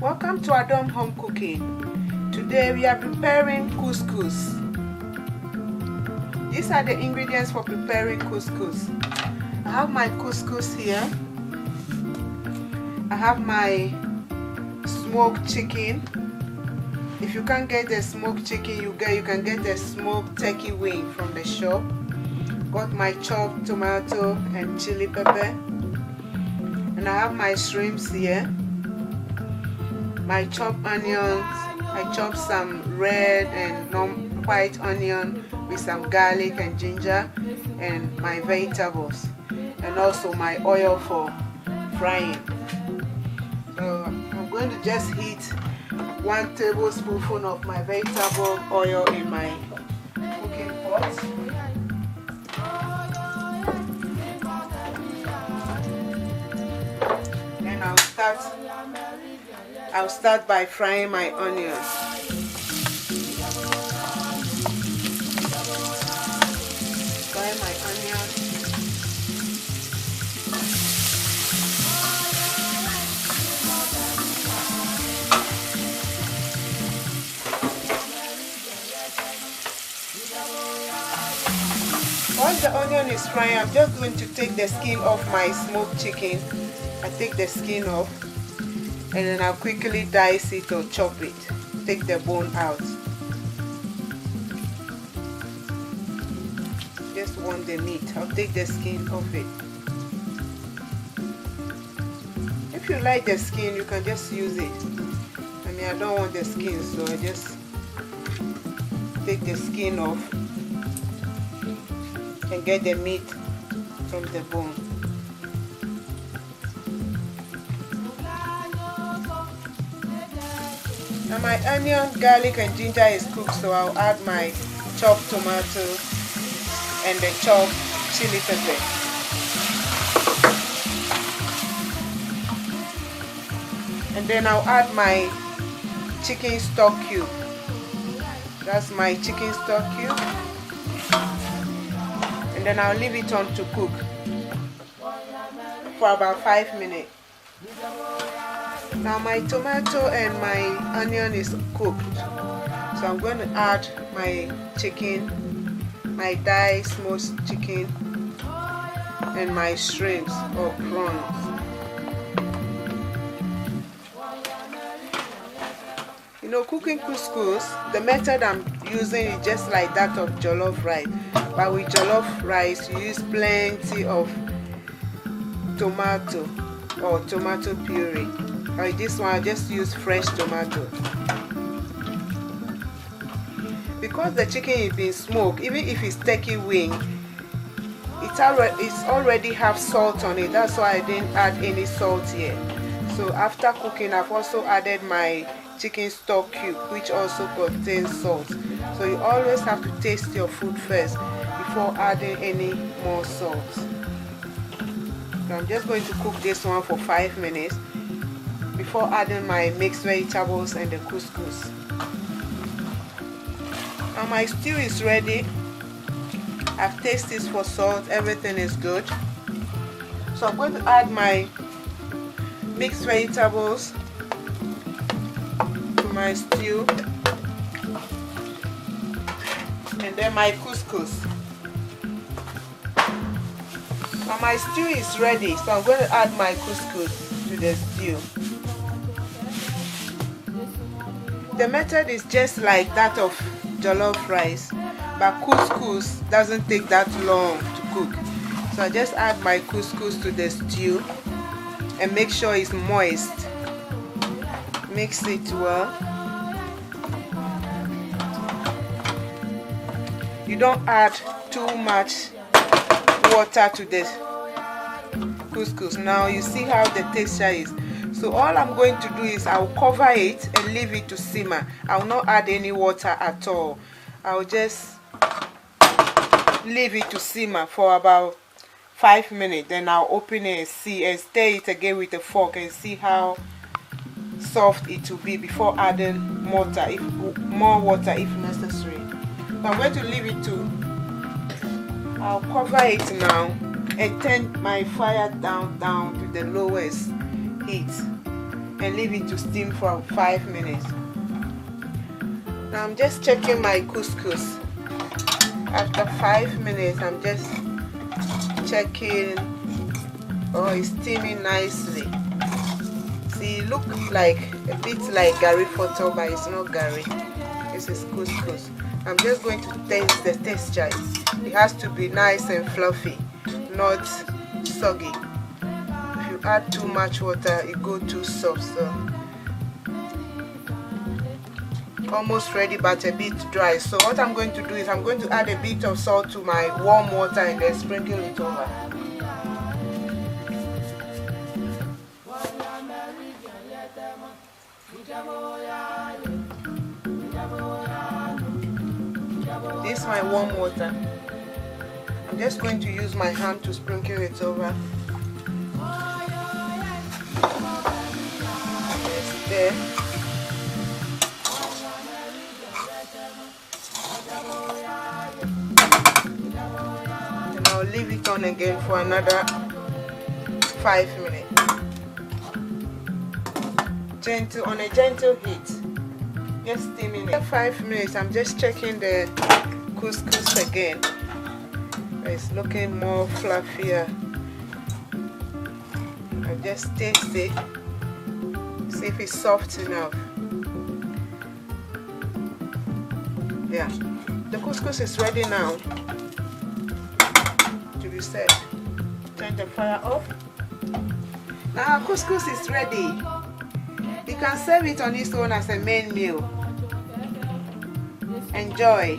Welcome to Adam Home Cooking. Today we are preparing couscous. These are the ingredients for preparing couscous. I have my couscous here. I have my smoked chicken. If you can't get the smoked chicken, you can get the smoked turkey wing from the shop. Got my chopped tomato and chili pepper. And I have my shrimps here. My chopped onions. I chopped some red and white onion with some garlic and ginger, and my vegetables, and also my oil for frying. So I'm going to just heat 1 tablespoonful of my vegetable oil in my cooking pot. Then I'll start by frying my onions. Fry my onions. Once the onion is frying, I'm just going to take the skin off my smoked chicken. I take the skin off, and then I'll quickly dice it or chop it. Take the bone out. Just want the meat. I'll take the skin off it. If you like the skin, you can just use it. I mean, I don't want the skin, so I just take the skin off and get the meat from the bone. Now my onion, garlic and ginger is cooked, so I'll add my chopped tomato and the chopped chili pepper. And then I'll add my chicken stock cube. That's my chicken stock cube. And then I'll leave it on to cook for about 5 minutes. Now my tomato and my onion is cooked, so I'm going to add my chicken, my diced smoked chicken, and my shrimps or prawns. You know, cooking couscous, the method I'm using is just like that of jollof rice, but with jollof rice you use plenty of tomato or tomato puree. Like this one, I just use fresh tomato. Because the chicken is being smoked, even if it's turkey wing, it's already have salt on it. That's why I didn't add any salt here. So after cooking, I've also added my chicken stock cube, which also contains salt. So you always have to taste your food first before adding any more salt. So I'm just going to cook this one for 5 minutes before adding my mixed vegetables and the couscous. Now my stew is ready. I've tasted for salt, everything is good. So I'm going to add my mixed vegetables to my stew, and then my couscous. Now my stew is ready, so I'm going to add my couscous to the stew. The method is just like that of jollof rice, but couscous doesn't take that long to cook. So I just add my couscous to the stew and make sure it's moist. Mix it well. You don't add too much water to the couscous. Now you see how the texture is. So all I'm going to do is I'll cover it and leave it to simmer. I'll not add any water at all. I'll just leave it to simmer for about 5 minutes. Then I'll open it and see and stir it again with a fork and see how soft it will be before adding more water if necessary. So I'm going to leave it to. I'll cover it now and turn my fire down to the lowest heat and leave it to steam for 5 minutes. Now I'm just checking my couscous. After 5 minutes, I'm just checking. Oh, it's steaming nicely. See, it looks like a bit like gari photo, but it's not gari. This is couscous. I'm just going to taste the texture. It has to be nice and fluffy, not soggy. If you add too much water, it goes too soft. So almost ready, but a bit dry. So what I'm going to do is I'm going to add a bit of salt to my warm water and then sprinkle it over. This is my warm water. I'm just going to use my hand to sprinkle it over. It's there. And I'll leave it on again for another 5 minutes. On a gentle heat. Just steaming it. 5 minutes, I'm just checking the couscous again. It's looking more fluffier. I just taste it, see if it's soft enough. Yeah, the couscous is ready now to be served. Turn the fire off. Now our couscous is ready. You can serve it on its own as a main meal. Enjoy.